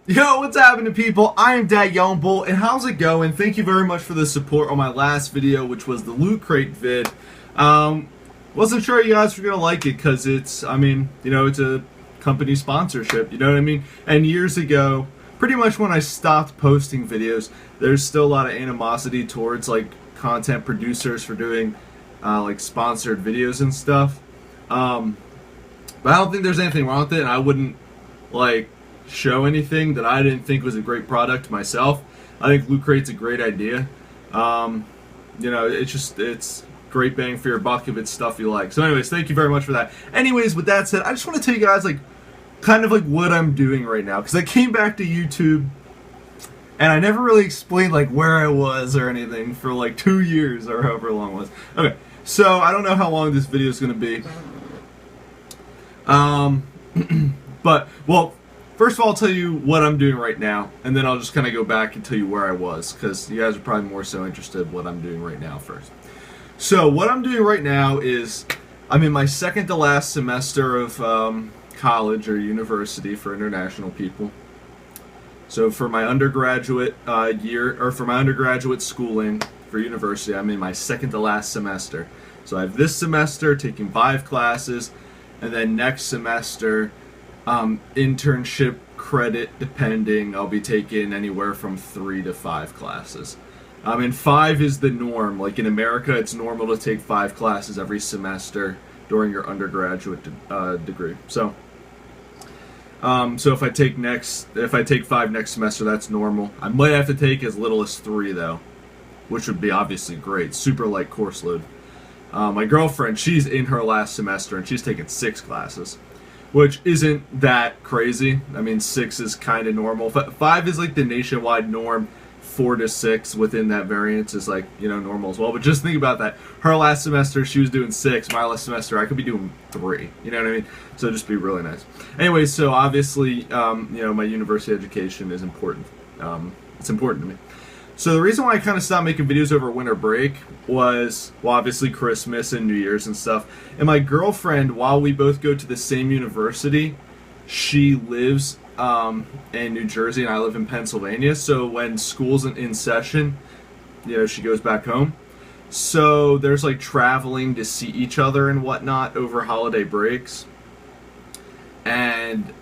Yo, what's happening, people? I am DYB, and how's it going? Thank you very much for the support on my last video, which was the Loot Crate vid. Wasn't sure you guys were gonna like it because it's a company sponsorship, you know what I mean? And years ago, pretty much when I stopped posting videos, there's still a lot of animosity towards like content producers for doing like sponsored videos and stuff. But I don't think there's anything wrong with it, and I wouldn't like show anything that I didn't think was a great product myself. I think Loot Crate's a great idea. It's great bang for your buck if it's stuff you like. So anyways, thank you very much for that. Anyways, with that said, I just want to tell you guys kind of what I'm doing right now, because I came back to YouTube and I never really explained where I was or anything for 2 years or however long it was. Okay, so I don't know how long this video is going to be. But, well, first of all, I'll tell you what I'm doing right now, and then I'll just kind of go back and tell you where I was, because you guys are probably more so interested in what I'm doing right now first. So, what I'm doing right now is, I'm in my second to last semester of college or university for international people. So, for my undergraduate for my undergraduate schooling for university, I'm in my second to last semester. So, I have this semester taking 5 classes, and then next semester, internship credit depending, I'll be taking anywhere from 3 to 5 classes. And 5 is the norm. Like in America, it's normal to take 5 classes every semester during your undergraduate degree. So if I take 5 next semester, that's normal. I might have to take as little as 3 though, which would be obviously great. Super light course load. My girlfriend, she's in her last semester and she's taken 6 classes, which isn't that crazy. I mean, 6 is kind of normal. 5 is like the nationwide norm. 4 to 6 within that variance is normal as well. But just think about that. Her last semester, she was doing 6. My last semester, I could be doing 3. You know what I mean? So just be really nice. Anyway, so obviously, my university education is important. It's important to me. So the reason why I kind of stopped making videos over winter break was, well, obviously Christmas and New Year's and stuff. And my girlfriend, while we both go to the same university, she lives in New Jersey and I live in Pennsylvania. So when school's in session, she goes back home. So there's traveling to see each other and whatnot over holiday breaks. And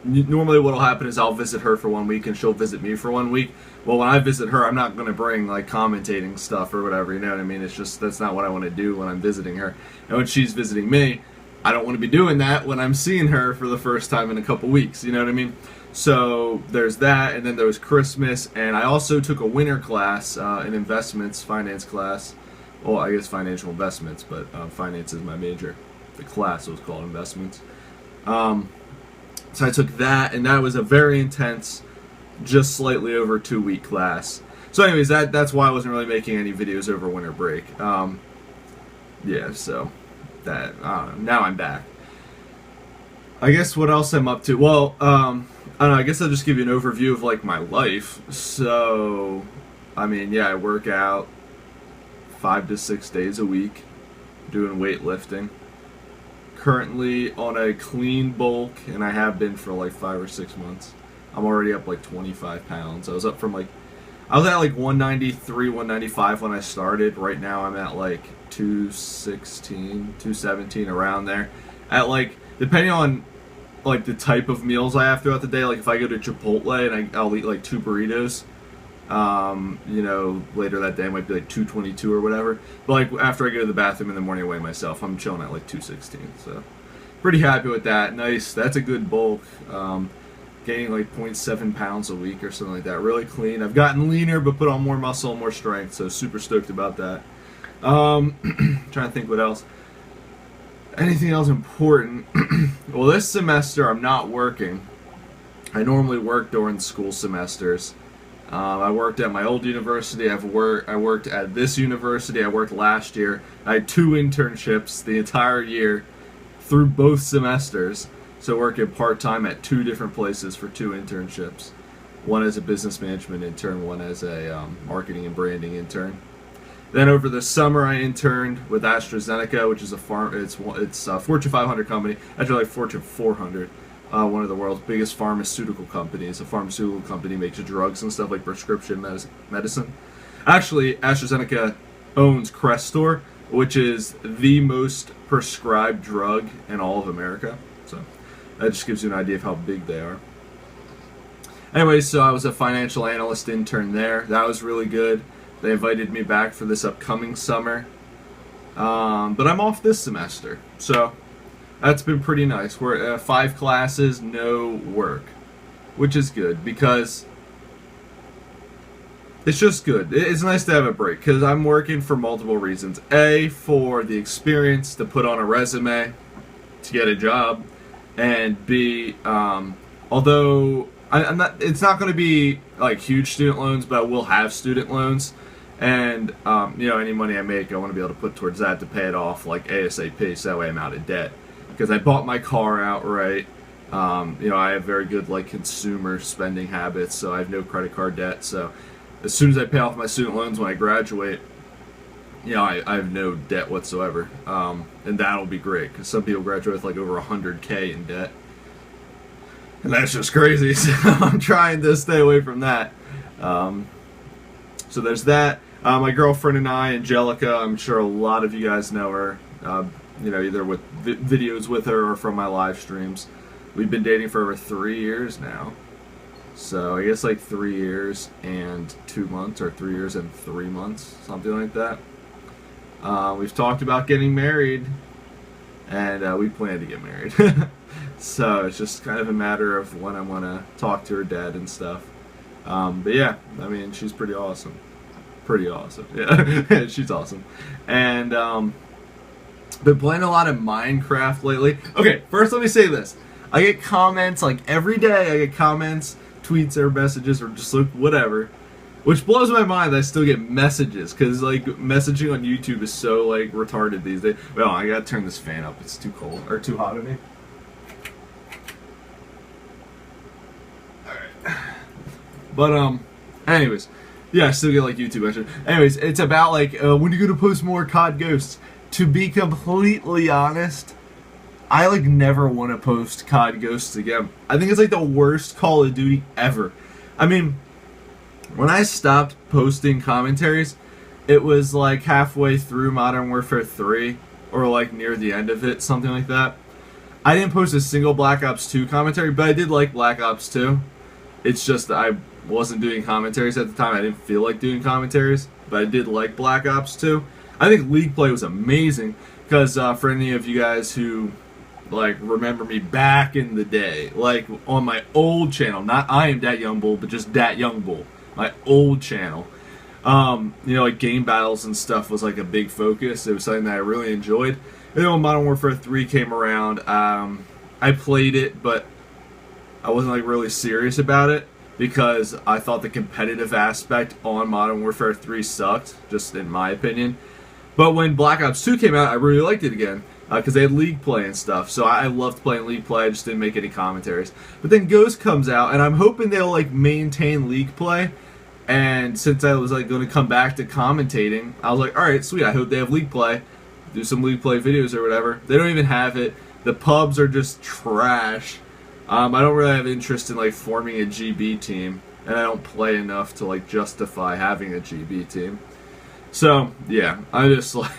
normally what'll happen is I'll visit her for 1 week and she'll visit me for 1 week. Well, when I visit her, I'm not going to bring commentating stuff or whatever, you know what I mean? It's just, that's not what I want to do when I'm visiting her. And when she's visiting me, I don't want to be doing that when I'm seeing her for the first time in a couple weeks, you know what I mean? So there's that, and then there was Christmas, and I also took a winter class, an investments, finance class. Well, I guess financial investments, but finance is my major. The class was called investments. So I took that, and that was a very intense, just slightly over 2-week class. So anyways, that's why I wasn't really making any videos over winter break. Yeah, so that, I don't know, now I'm back. I guess what else I'm up to, well, I don't know, I guess I'll just give you an overview of my life. So, I mean, yeah, I work out 5 to 6 days a week, doing weightlifting. Currently on a clean bulk, and I have been for 5 or 6 months. I'm already up 25 pounds. I was up from I was at 193, 195 when I started. Right now I'm at 216, 217, around there. At depending on the type of meals I have throughout the day. If I go to Chipotle and I'll eat 2 burritos, later that day I might be 222 or whatever. But after I go to the bathroom in the morning, I weigh myself, I'm chilling at 216. So pretty happy with that. Nice. That's a good bulk. Gaining 0.7 pounds a week or something like that. Really clean. I've gotten leaner but put on more muscle and more strength, so super stoked about that. Trying to think what else. Anything else important? Well, this semester I'm not working. I normally work during school semesters. I worked at my old university. I worked at this university. I worked last year. I had 2 internships the entire year through both semesters. So working part-time at 2 different places for 2 internships. One as a business management intern, one as a marketing and branding intern. Then over the summer, I interned with AstraZeneca, which is a Fortune 500 company. Actually, Fortune 400. one of the world's biggest pharmaceutical companies. A pharmaceutical company makes drugs and stuff like prescription medicine. Actually, AstraZeneca owns Crestor, which is the most prescribed drug in all of America. So that just gives you an idea of how big they are. Anyway, so I was a financial analyst intern there. That was really good. They invited me back for this upcoming summer. But I'm off this semester. So that's been pretty nice. We're at 5 classes, no work. Which is good because it's just good. It's nice to have a break because I'm working for multiple reasons. A, for the experience to put on a resume to get a job. And B, although I'm not, it's not going to be like huge student loans, but I will have student loans. And, you know, any money I make, I want to be able to put towards that to pay it off like ASAP, so that way I'm out of debt. Because I bought my car outright. You know, I have very good like consumer spending habits, so I have no credit card debt. So as soon as I pay off my student loans when I graduate, you know, I have no debt whatsoever. And that'll be great, because some people graduate with like over $100K in debt. And that's just crazy, so I'm trying to stay away from that. So there's that. My girlfriend and I, Angelica, I'm sure a lot of you guys know her, you know, either with videos with her or from my live streams. We've been dating for over 3 years now. So I guess like 3 years and 2 months, or 3 years and 3 months, something like that. We've talked about getting married, and we plan to get married. So it's just kind of a matter of when I want to talk to her dad and stuff. But yeah, I mean, she's pretty awesome. Pretty awesome. Yeah, she's awesome. And been playing a lot of Minecraft lately. Okay, first let me say this. I get comments like every day. I get comments, tweets, or messages, or just like whatever. Which blows my mind that I still get messages, because like messaging on YouTube is so like retarded these days. Well, I gotta turn this fan up. It's too cold or too hot in me. Alright. But anyways, yeah, I still get like YouTube messages. Anyways, it's about like when are you gonna post more COD Ghosts? To be completely honest, I like never want to post COD Ghosts again. I think it's like the worst Call of Duty ever. I mean, when I stopped posting commentaries, it was like halfway through Modern Warfare 3, or like near the end of it, something like that. I didn't post a single Black Ops 2 commentary, but I did like Black Ops 2. It's just I wasn't doing commentaries at the time. I didn't feel like doing commentaries, but I did like Black Ops 2. I think League play was amazing, because for any of you guys who like remember me back in the day, like on my old channel, not IAmDatYoungBull, but just DatYoungBull, my old channel, you know, like game battles and stuff was like a big focus. It was something that I really enjoyed. And then when Modern Warfare 3 came around, I played it, but I wasn't like really serious about it, because I thought the competitive aspect on Modern Warfare 3 sucked, just in my opinion. But when Black Ops 2 came out, I really liked it again, because they had League play and stuff. So I loved playing League play. I just didn't make any commentaries. But then Ghost comes out, and I'm hoping they'll like maintain League play. And since I was like going to come back to commentating, I was like, all right, sweet. I hope they have League play. Do some League play videos or whatever. They don't even have it. The pubs are just trash. I don't really have interest in like forming a GB team, and I don't play enough to like justify having a GB team. So yeah, I just like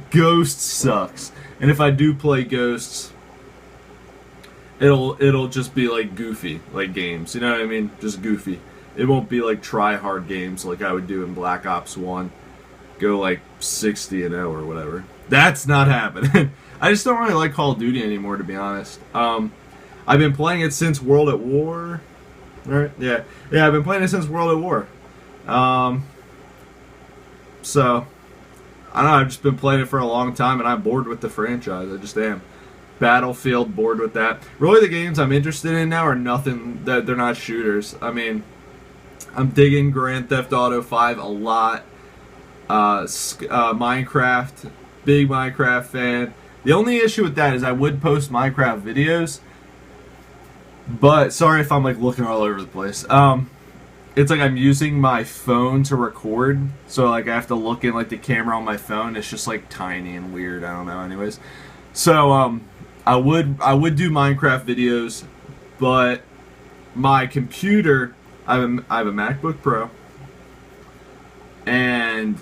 Ghost sucks. And if I do play Ghosts, it'll just be like goofy, like games. You know what I mean? Just goofy. It won't be like try hard games like I would do in Black Ops 1. Go like 60-0 or whatever. That's not happening. I just don't really like Call of Duty anymore, to be honest. I've been playing it since World at War. Right? Yeah, I've been playing it since World at War. So I don't know, I've just been playing it for a long time, and I'm bored with the franchise. I just am. Battlefield, bored with that. Really, the games I'm interested in now are nothing that they're not shooters. I mean, I'm digging Grand Theft Auto 5 a lot. Minecraft, big Minecraft fan. The only issue with that is I would post Minecraft videos, but sorry if I'm like looking all over the place. It's like I'm using my phone to record, so like I have to look in like the camera on my phone. It's just like tiny and weird. I don't know. Anyways, so I would do Minecraft videos but my computer, I have a MacBook Pro, and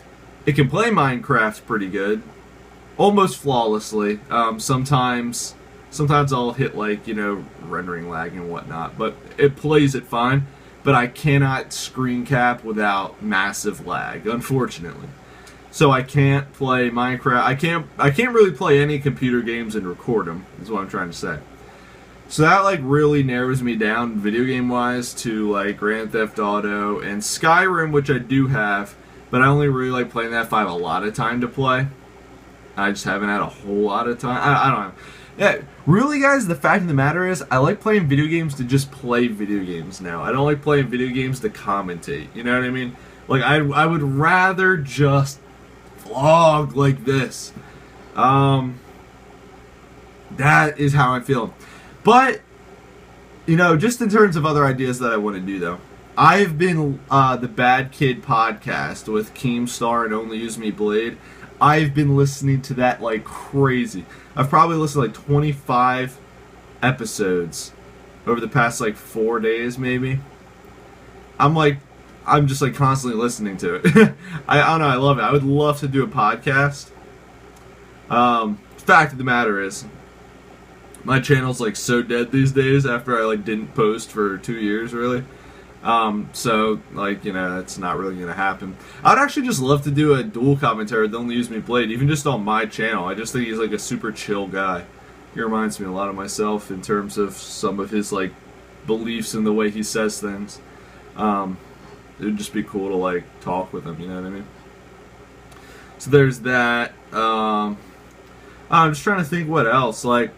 it can play Minecraft pretty good, almost flawlessly. Sometimes I'll hit like, rendering lag and whatnot, but it plays it fine. But I cannot screen cap without massive lag, unfortunately. So I can't play Minecraft. I can't really play any computer games and record them, is what I'm trying to say. So that like really narrows me down video game wise to like Grand Theft Auto and Skyrim, which I do have, but I only really like playing that if I have a lot of time to play. I just haven't had a whole lot of time. I don't know. Yeah, really, guys, the fact of the matter is I like playing video games to just play video games now. I don't like playing video games to commentate. You know what I mean? Like, I would rather just vlog like this. That is how I'm feeling. But, just in terms of other ideas that I want to do, though. I've been the Bad Kid podcast with Keemstar and Only Use Me Blade. I've been listening to that like crazy. I've probably listened to like 25 episodes over the past like 4 days, maybe. I'm just like constantly listening to it. I don't know, I love it. I would love to do a podcast. Fact of the matter is, my channel's like so dead these days after I like didn't post for 2 years, really. So, like, it's not really going to happen. I'd actually just love to do a dual commentary with Only Use Me Blade, even just on my channel. I just think he's, like, a super chill guy. He reminds me a lot of myself in terms of some of his, like, beliefs and the way he says things. It would just be cool to, like, talk with him, you know what I mean? So there's that. I'm just trying to think what else. Like,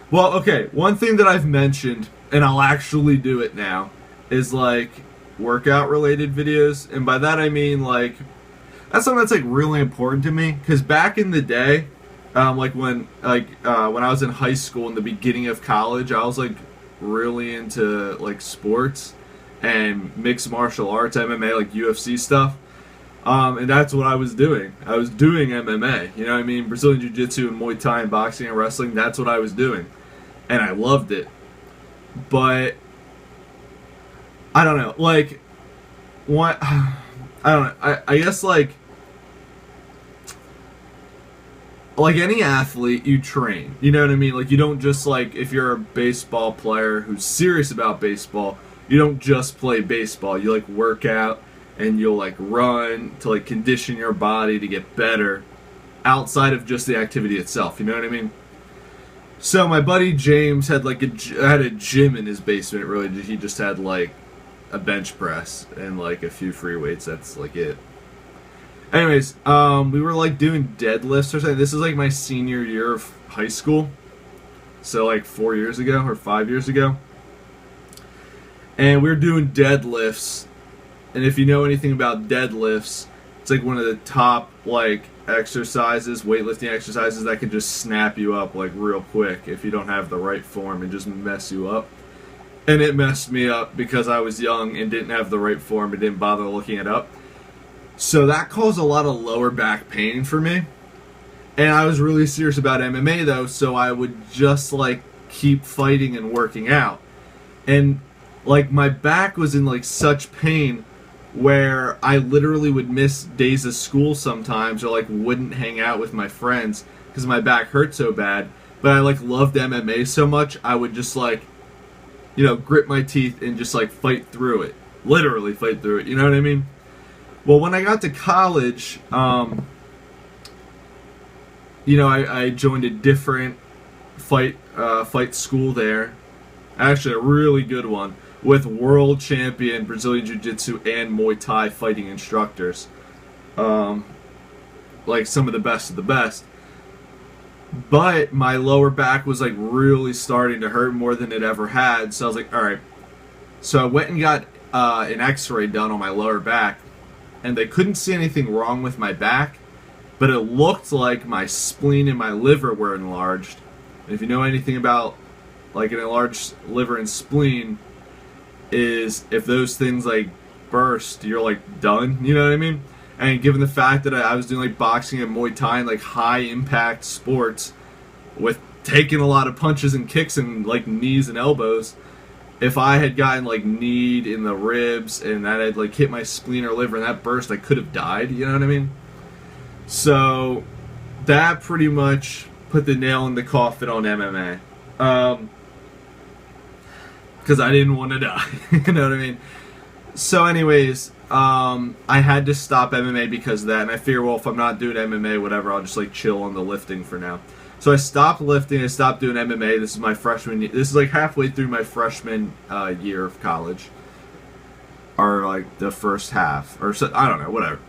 well, okay, one thing that I've mentioned, and I'll actually do it now, is like workout related videos, and by that I mean like that's something that's like really important to me, because back in the day, like when I was in high school in the beginning of college, I was like really into like sports and mixed martial arts, MMA, like UFC stuff, and that's what I was doing. I was doing MMA, you know what I mean, Brazilian Jiu-Jitsu and Muay Thai and boxing and wrestling. That's what I was doing, and I loved it. But I don't know, like, what, I don't know, I guess, like any athlete, you train, you know what I mean? Like, you don't just, like, if you're a baseball player who's serious about baseball, you don't just play baseball, you, like, work out, and you'll, like, run to, like, condition your body to get better outside of just the activity itself, you know what I mean? So, my buddy James had, like, had a gym in his basement, really. He just had, like, a bench press and like a few free weights. That's like it. Anyways, we were like doing deadlifts or something. This is like my senior year of high school, so like 4 years ago or 5 years ago, and we were doing deadlifts. And if you know anything about deadlifts, it's like one of the top like exercises, weightlifting exercises that can just snap you up like real quick if you don't have the right form and just mess you up. And it messed me up because I was young and didn't have the right form and didn't bother looking it up. So that caused a lot of lower back pain for me. And I was really serious about MMA though, so I would just like keep fighting and working out. And like my back was in like such pain where I literally would miss days of school sometimes, or like wouldn't hang out with my friends because my back hurt so bad. But I like loved MMA so much, I would just like, grip my teeth and just like fight through it. Literally fight through it, you know what I mean? Well, when I got to college, I joined a different fight school there. Actually, a really good one with world champion Brazilian Jiu-Jitsu and Muay Thai fighting instructors. Like some of the best of the best. But my lower back was like really starting to hurt more than it ever had. So I was like, all right. So I went and got an x-ray done on my lower back, and they couldn't see anything wrong with my back, but it looked like my spleen and my liver were enlarged. And if you know anything about like an enlarged liver and spleen, is if those things like burst, you're like done, you know what I mean? And given the fact that I was doing like boxing and Muay Thai and like high impact sports with taking a lot of punches and kicks and like knees and elbows, if I had gotten like kneed in the ribs and that had like hit my spleen or liver and that burst, I could have died. You know what I mean? So that pretty much put the nail in the coffin on MMA. Because I didn't want to die. You know what I mean? So anyways, I had to stop MMA because of that, and I figured, well, if I'm not doing MMA, whatever, I'll just like chill on the lifting for now. So I stopped lifting, I stopped doing MMA. This is my freshman year. This is like halfway through my freshman year of college. Or like the first half, or so, I don't know, whatever.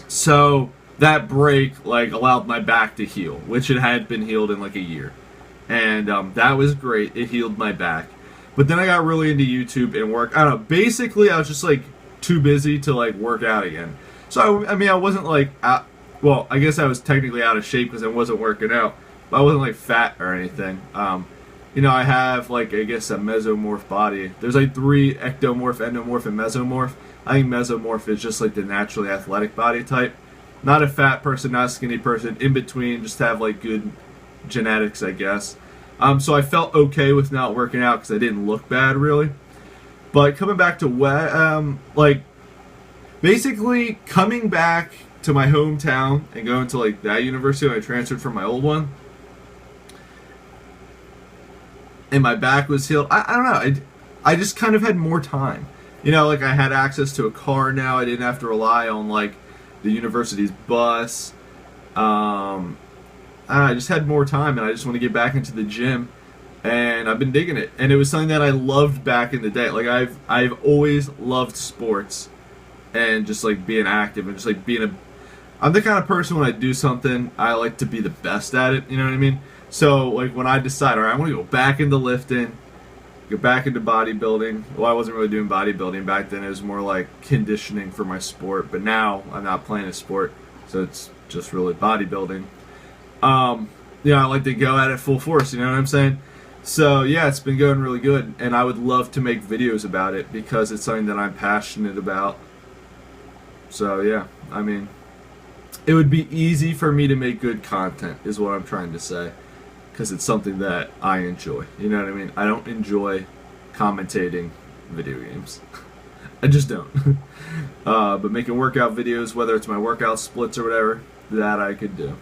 So that break like allowed my back to heal, which it had been healed in like a year. And that was great. It healed my back. But then I got really into YouTube and work. I don't know. Basically, I was just like too busy to like work out again. So I mean, I wasn't like out. Well, I guess I was technically out of shape because I wasn't working out. But I wasn't like fat or anything. You know, I have like, I guess, a mesomorph body. There's like 3: ectomorph, endomorph, and mesomorph. I think mesomorph is just like the naturally athletic body type. Not a fat person, not a skinny person. In between, just have like good genetics, I guess. So I felt okay with not working out because I didn't look bad, really. But coming back to like, basically coming back to my hometown and going to like that university when I transferred from my old one, and my back was healed. I don't know. I just kind of had more time. You know, like I had access to a car now. I didn't have to rely on like the university's bus. I just had more time, and I just want to get back into the gym, and I've been digging it. And it was something that I loved back in the day. Like I've always loved sports, and just like being active and just like being I'm the kind of person when I do something, I like to be the best at it. You know what I mean? So like when I decide, all right, I want to go back into lifting, go back into bodybuilding. Well, I wasn't really doing bodybuilding back then. It was more like conditioning for my sport. But now I'm not playing a sport, so it's just really bodybuilding. You know, I like to go at it full force, you know what I'm saying? So, yeah, it's been going really good, and I would love to make videos about it because it's something that I'm passionate about. So, yeah, I mean, it would be easy for me to make good content, is what I'm trying to say, because it's something that I enjoy, you know what I mean? I don't enjoy commentating video games. I just don't. But making workout videos, whether it's my workout splits or whatever, that I could do.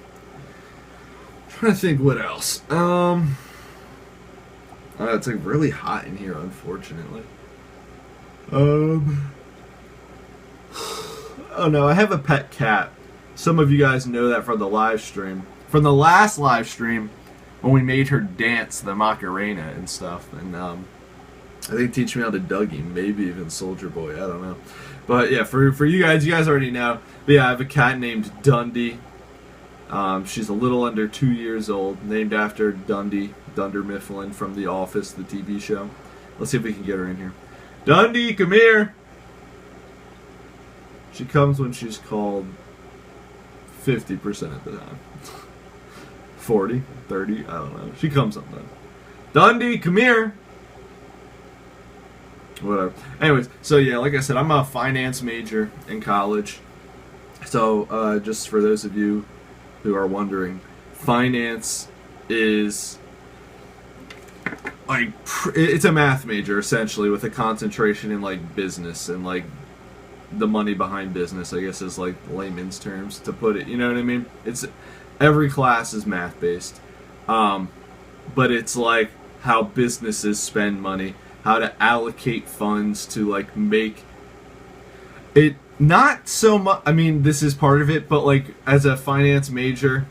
Trying to think what else. It's like really hot in here, unfortunately. Oh no, I have a pet cat. Some of you guys know that from the live stream. From the last live stream, when we made her dance the Macarena and stuff, and I think teach me how to Dougie, maybe even Soldier Boy, I don't know. But yeah, for you guys already know. But yeah, I have a cat named Dundee. She's a little under 2 years old, named after Dundee, Dunder Mifflin from The Office, the TV show. Let's see if we can get her in here. Dundee, come here! She comes when she's called 50% of the time. 40, 30, I don't know. She comes sometimes. Dundee, come here! Whatever. Anyways, so yeah, like I said, I'm a finance major in college. So, just for those of you who are wondering, finance is like, it's a math major essentially with a concentration in like business and like the money behind business, I guess is like layman's terms to put it, you know what I mean? It's every class is math based, but it's like how businesses spend money, how to allocate funds to like make it. Not so much, I mean, this is part of it, but like as a finance major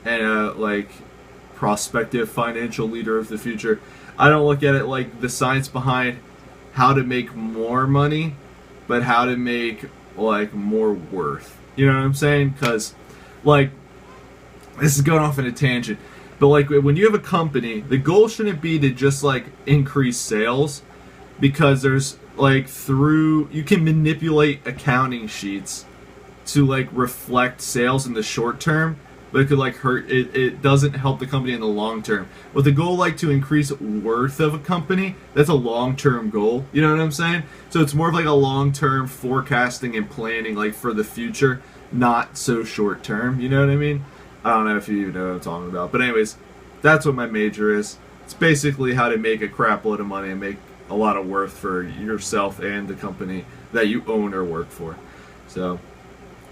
and a like prospective financial leader of the future, I don't look at it like the science behind how to make more money, but how to make like more worth. You know what I'm saying? Because like, this is going off in a tangent, but like when you have a company, the goal shouldn't be to just like increase sales, because there's like you can manipulate accounting sheets to like reflect sales in the short term, but it could like hurt it doesn't help the company in the long term. With the goal like to increase worth of a company, that's a long-term goal, you know what I'm saying? So it's more of like a long-term forecasting and planning like for the future, not so short-term, you know what I mean? I don't know if you even know what I'm talking about, but anyways, that's what my major is. It's basically how to make a crap load of money and make a lot of worth for yourself and the company that you own or work for. So,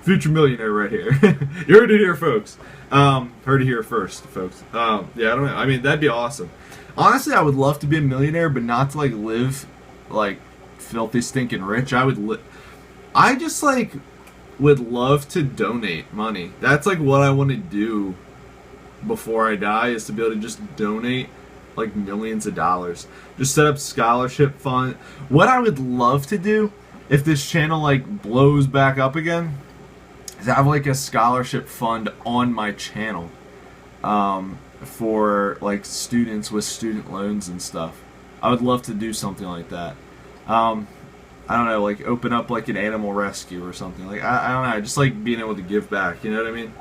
future millionaire right here. You heard it here, folks. Heard it here first, folks. Yeah, I don't know. I mean, that'd be awesome. Honestly, I would love to be a millionaire, but not to like live like filthy stinking rich. I just like would love to donate money. That's like what I want to do before I die, is to be able to just donate like millions of dollars. Just set up scholarship fund. What I would love to do if this channel like blows back up again is have like a scholarship fund on my channel for like students with student loans and stuff. I would love to do something like that. I don't know, like open up like an animal rescue or something. Like I don't know, just like being able to give back. You know what I mean?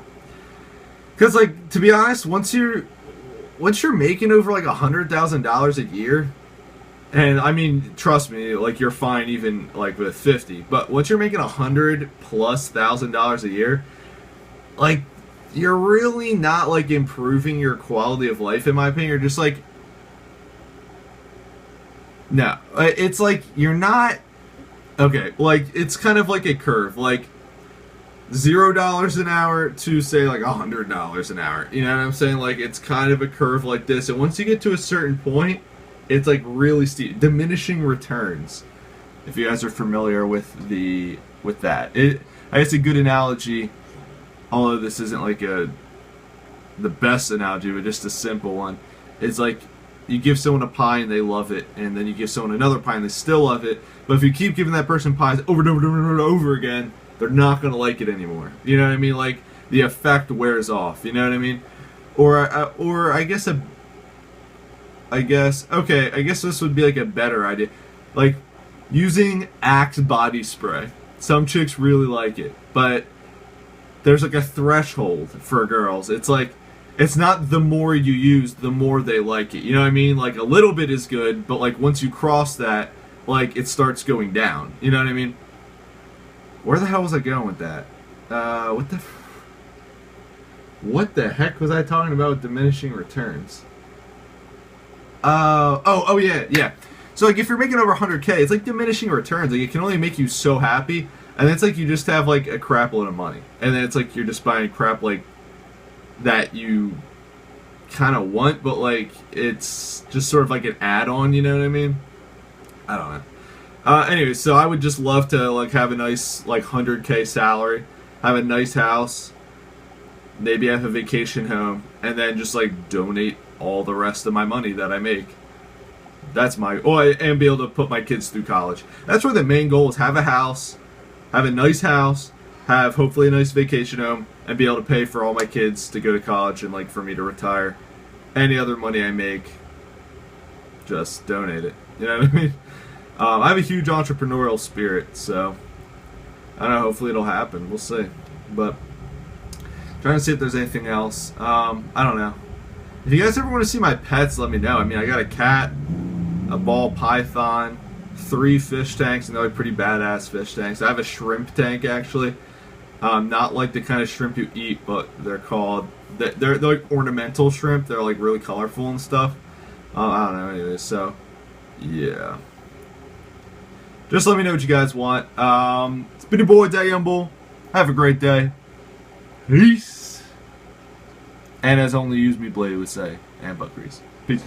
Because like, to be honest, once you're making over like $100,000 a year, and I mean, trust me, like you're fine even like with 50. But once you're making $100,000+ a year, like you're really not like improving your quality of life, in my opinion. You're just like, no, it's like you're not. Okay, like it's kind of like a curve, like $0 an hour to say like $100 an hour. You know what I'm saying? Like it's kind of a curve like this, and once you get to a certain point, it's like really steep, diminishing returns. If you guys are familiar with that, I guess a good analogy, although this isn't like the best analogy, but just a simple one. It's like you give someone a pie and they love it, and then you give someone another pie and they still love it. But if you keep giving that person pies over and over and over and over again, they're not going to like it anymore. You know what I mean? Like the effect wears off. You know what I mean? Or I guess this would be like a better idea, like using Axe body spray. Some chicks really like it, but there's like a threshold for girls. It's like, it's not the more you use, the more they like it. You know what I mean? Like a little bit is good, but like once you cross that, like it starts going down. You know what I mean? Where the hell was I going with that? What the heck was I talking about with diminishing returns? Oh yeah. So like if you're making over 100K, it's like diminishing returns. Like it can only make you so happy, and it's like you just have like a crap load of money, and then it's like you're just buying crap like that you kind of want, but like it's just sort of like an add-on. You know what I mean? I don't know. Anyway, so I would just love to like have a nice like 100K salary, have a nice house, maybe have a vacation home, and then just like donate all the rest of my money that I make. That's my, and be able to put my kids through college. That's where the main goal is: have a house, have a nice house, have hopefully a nice vacation home, and be able to pay for all my kids to go to college and like for me to retire. Any other money I make, just donate it. You know what I mean? I have a huge entrepreneurial spirit, so I don't know, hopefully it'll happen. We'll see. But trying to see if there's anything else. I don't know. If you guys ever want to see my pets, let me know. I mean, I got a cat, a ball python, 3 fish tanks, and they're like pretty badass fish tanks. I have a shrimp tank, actually. Not like the kind of shrimp you eat, but they're called, they're like ornamental shrimp. They're like really colorful and stuff. I don't know, anyways, so yeah. Just let me know what you guys want. It's been your boy, DYB. Have a great day. Peace. And as only Use Me Blade would say, and Buck Grease. Peace.